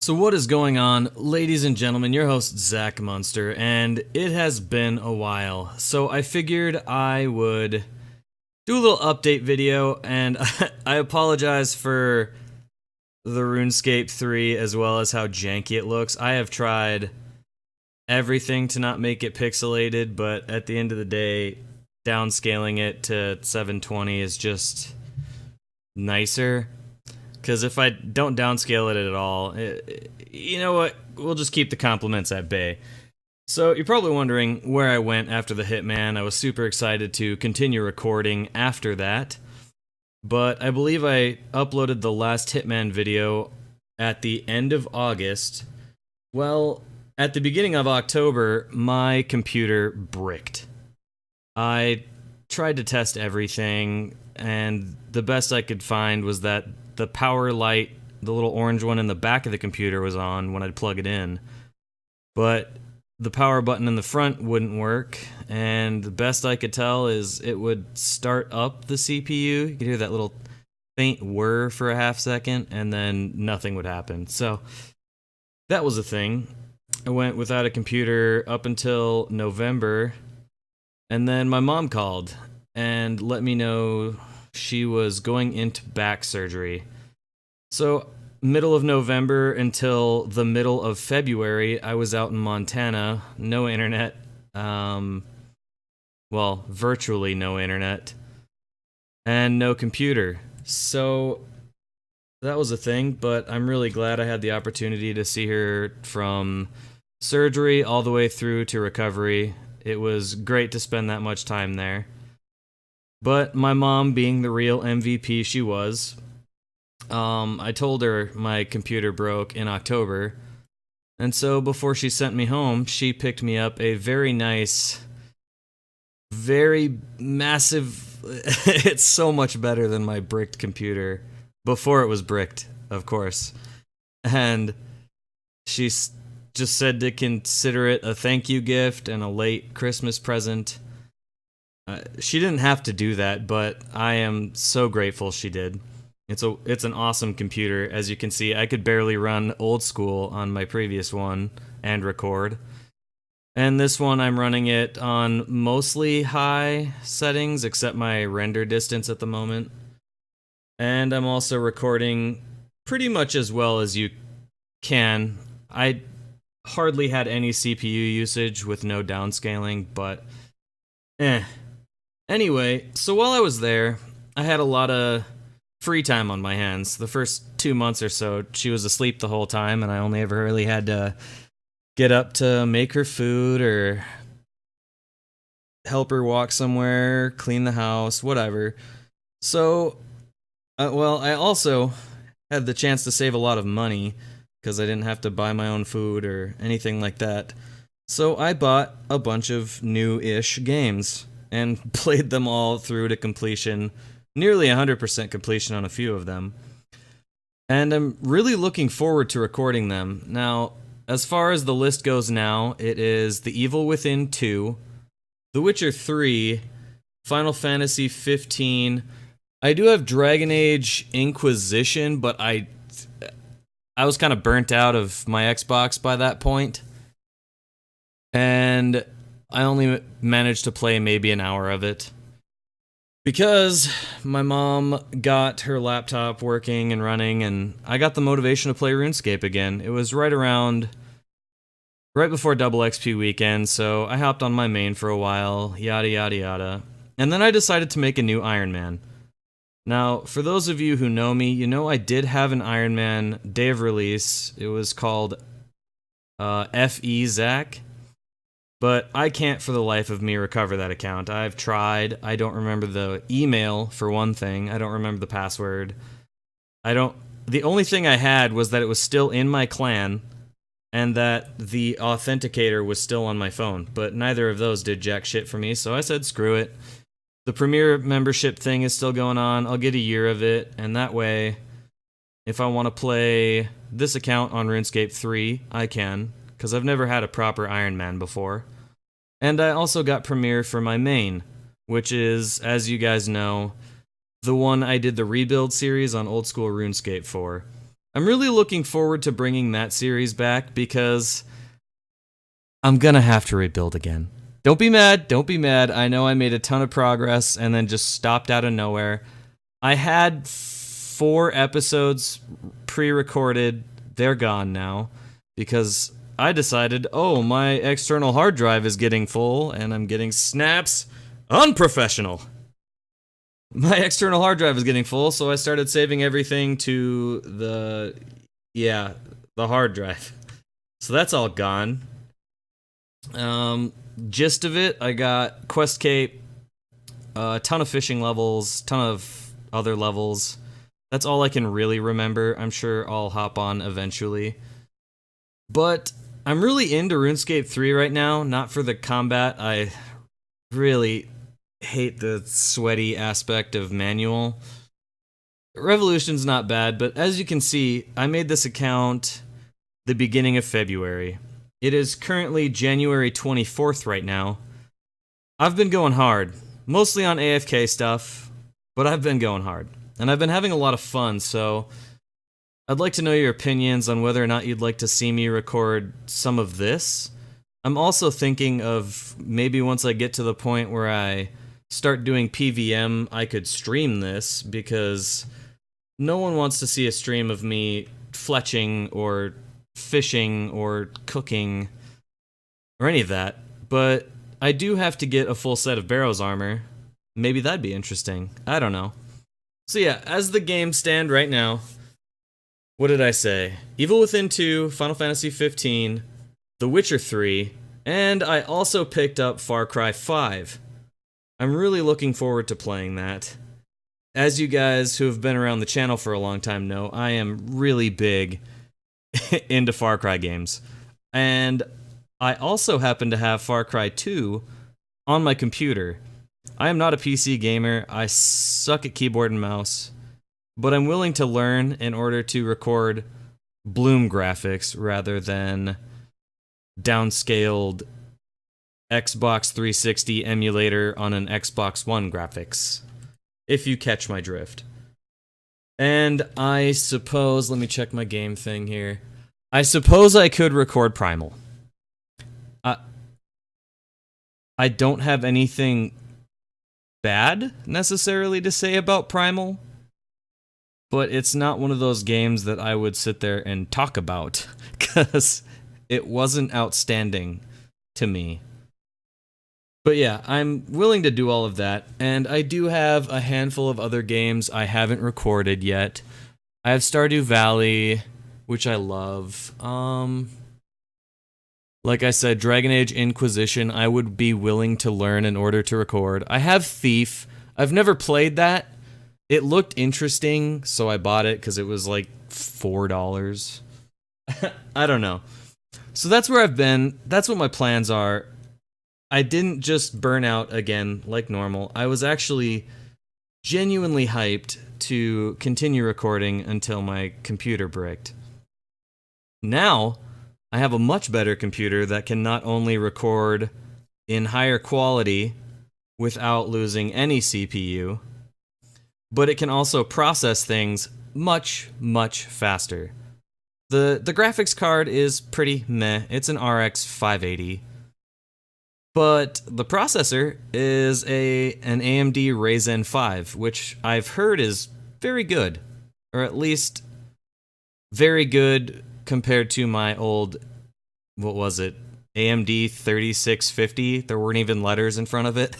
So what is going on, ladies and gentlemen? Your host, Zachmunzter, and it has been a while. So I figured I would do a little update video, and I apologize for the RuneScape 3 as well as how janky it looks. I have tried everything to not make it pixelated, but at the end of the day, downscaling it to 720 is just nicer. Because if I don't downscale it at all, you know what? We'll just keep the compliments at bay. So you're probably wondering where I went after the Hitman. I was super excited to continue recording after that. But I believe I uploaded the last Hitman video at the end of August. Well, at the beginning of October, my computer bricked. I tried to test everything, and the best I could find was that the power light, the little orange one in the back of the computer, was on when I'd plug it in. But the power button in the front wouldn't work, and the best I could tell is it would start up the CPU. You could hear that little faint whir for a half second, and then nothing would happen. So that was a thing. I went without a computer up until November, and then my mom called and let me know she was going into back surgery. So, middle of November until the middle of February, I was out in Montana, no internet. Well, virtually no internet. And no computer. So, that was a thing, but I'm really glad I had the opportunity to see her from surgery all the way through to recovery. It was great to spend that much time there. But my mom, being the real MVP she was, I told her my computer broke in October, and so before she sent me home, she picked me up a very nice, very massive, it's so much better than my bricked computer, before it was bricked, of course, and she just said to consider it a thank you gift and a late Christmas present. She didn't have to do that, but I am so grateful she did. It's an awesome computer. As you can see, I could barely run old school on my previous one and record. And this one, I'm running it on mostly high settings, except my render distance at the moment. And I'm also recording pretty much as well as you can. I hardly had any CPU usage with no downscaling, but Anyway, so while I was there, I had a lot of free time on my hands. The first 2 months or so, she was asleep the whole time, and I only ever really had to get up to make her food or help her walk somewhere, clean the house, whatever. So, I also had the chance to save a lot of money because I didn't have to buy my own food or anything like that. So I bought a bunch of new-ish games and played them all through to completion, nearly 100% completion on a few of them. And I'm really looking forward to recording them. Now, as far as the list goes now, it is The Evil Within 2, The Witcher 3, Final Fantasy 15. I do have Dragon Age Inquisition, but I was kind of burnt out of my Xbox by that point. And I only managed to play maybe an hour of it because my mom got her laptop working and running, and I got the motivation to play RuneScape again. It was right before Double XP weekend, so I hopped on my main for a while, yada yada yada, and then I decided to make a new Ironman. Now, for those of you who know me, you know I did have an Ironman day of release. It was called FE Zach. But I can't for the life of me recover that account. I've tried. I don't remember the email, for one thing. I don't remember the password. The only thing I had was that it was still in my clan, and that the authenticator was still on my phone. But neither of those did jack shit for me, so I said screw it. The Premier membership thing is still going on. I'll get a year of it, and that way, if I want to play this account on RuneScape 3, I can, because I've never had a proper Ironman before. And I also got Premier for my main, which is, as you guys know, the one I did the rebuild series on old school RuneScape for. I'm really looking forward to bringing that series back because I'm gonna have to rebuild again. Don't be mad, don't be mad. I know I made a ton of progress and then just stopped out of nowhere. I had 4 episodes pre-recorded. They're gone now because I decided, oh, my external hard drive is getting full and I'm getting snaps. Unprofessional. My external hard drive is getting full, so I started saving everything to the hard drive. So that's all gone. Gist of it, I got Quest Cape, a ton of fishing levels, ton of other levels. That's all I can really remember. I'm sure I'll hop on eventually. But I'm really into RuneScape 3 right now, not for the combat. I really hate the sweaty aspect of manual. Revolution's not bad, but as you can see, I made this account the beginning of February. It is currently January 24th right now. I've been going hard, mostly on AFK stuff, but I've been going hard. And I've been having a lot of fun, so I'd like to know your opinions on whether or not you'd like to see me record some of this. I'm also thinking of maybe once I get to the point where I start doing PVM, I could stream this, because no one wants to see a stream of me fletching or fishing or cooking or any of that. But I do have to get a full set of Barrows armor. Maybe that'd be interesting. I don't know. So yeah, as the games stand right now, what did I say? Evil Within 2, Final Fantasy 15, The Witcher 3, and I also picked up Far Cry 5. I'm really looking forward to playing that. As you guys who have been around the channel for a long time know, I am really big into Far Cry games. And I also happen to have Far Cry 2 on my computer. I am not a PC gamer, I suck at keyboard and mouse, but I'm willing to learn in order to record bloom graphics rather than downscaled Xbox 360 emulator on an Xbox One graphics, if you catch my drift. And I suppose, let me check my game thing here. I suppose I could record Primal. I don't have anything bad necessarily to say about Primal, but it's not one of those games that I would sit there and talk about, because it wasn't outstanding to me. But yeah, I'm willing to do all of that, and I do have a handful of other games I haven't recorded yet. I have Stardew Valley, which I love. Like I said, Dragon Age Inquisition, I would be willing to learn in order to record. I have Thief. I've never played that. It looked interesting, so I bought it because it was like $4. I don't know. So that's where I've been. That's what my plans are. I didn't just burn out again like normal. I was actually genuinely hyped to continue recording until my computer bricked. Now, I have a much better computer that can not only record in higher quality without losing any CPU, but it can also process things much, much faster. The graphics card is pretty meh. It's an RX 580. But the processor is an AMD Ryzen 5, which I've heard is very good. Or at least very good compared to my old, what was it, AMD 3650? There weren't even letters in front of it.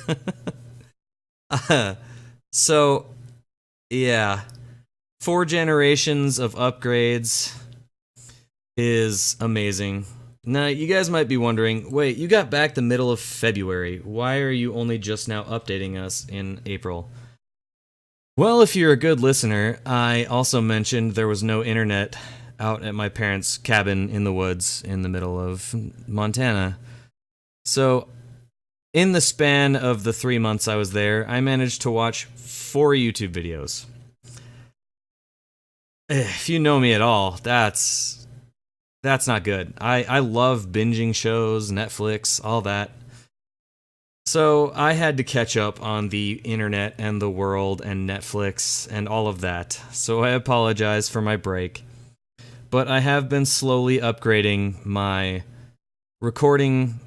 So, yeah. 4 generations of upgrades is amazing. Now, you guys might be wondering, wait, you got back the middle of February. Why are you only just now updating us in April? Well, if you're a good listener, I also mentioned there was no internet out at my parents' cabin in the woods in the middle of Montana. So, in the span of the 3 months I was there, I managed to watch 4 YouTube videos. If you know me at all, that's not good. I love binging shows, Netflix, all that. So I had to catch up on the internet and the world and Netflix and all of that. So I apologize for my break. but I have been slowly upgrading my recording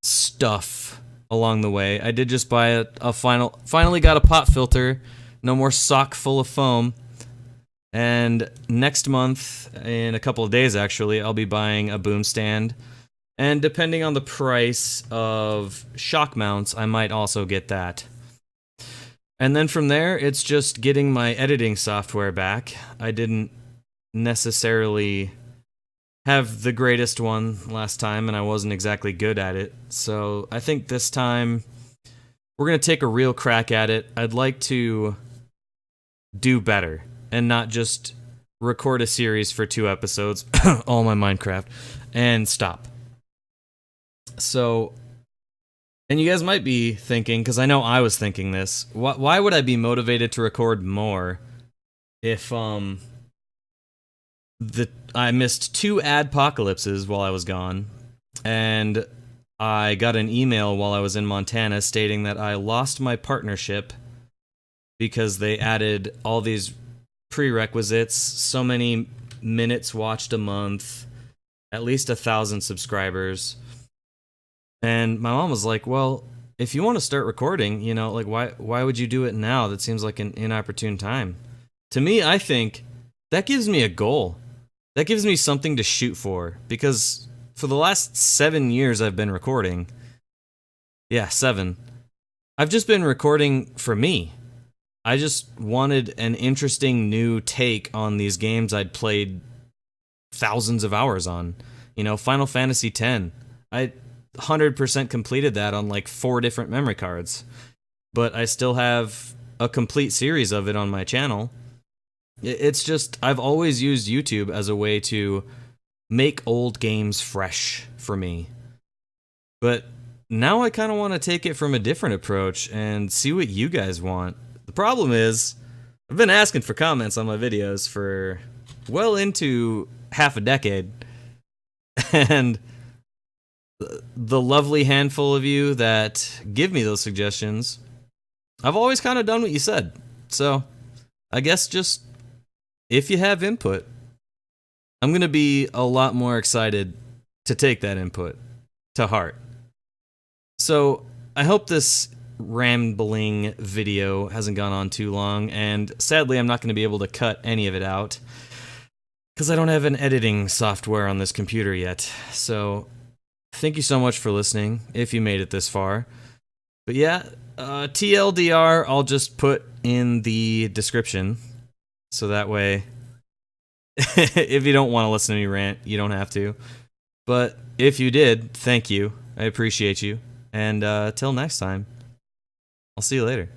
stuff along the way. I did just buy finally got a pop filter, no more sock full of foam. And next month, in a couple of days actually, I'll be buying a boom stand. And depending on the price of shock mounts, I might also get that. And then from there, it's just getting my editing software back. I didn't necessarily have the greatest one last time, and I wasn't exactly good at it. So I think this time, we're going to take a real crack at it. I'd like to do better, and not just record a series for 2 episodes, all my Minecraft, and stop. So, and you guys might be thinking, because I know I was thinking this, why would I be motivated to record more if I missed 2 adpocalypses while I was gone, and I got an email while I was in Montana stating that I lost my partnership because they added all these prerequisites, so many minutes watched a month, at least 1,000 subscribers. And my mom was like, well, if you want to start recording, you know, like, why would you do it now? That seems like an inopportune time. To me, I think that gives me a goal. That gives me something to shoot for, because for the last 7 years I've been recording, 7, I've just been recording for me. I just wanted an interesting new take on these games I'd played thousands of hours on. You know, Final Fantasy X. I 100% completed that on like 4 different memory cards. But I still have a complete series of it on my channel. It's just, I've always used YouTube as a way to make old games fresh for me. But now I kind of want to take it from a different approach and see what you guys want. The problem is, I've been asking for comments on my videos for well into half a decade. And the lovely handful of you that give me those suggestions, I've always kind of done what you said. So, I guess just, if you have input, I'm going to be a lot more excited to take that input to heart. So, I hope this rambling video hasn't gone on too long, and sadly I'm not going to be able to cut any of it out because I don't have an editing software on this computer yet. So thank you so much for listening if you made it this far. But yeah, TLDR I'll just put in the description, so that way if you don't want to listen to me rant, you don't have to. But if you did, thank you. I appreciate you. And till next time, I'll see you later.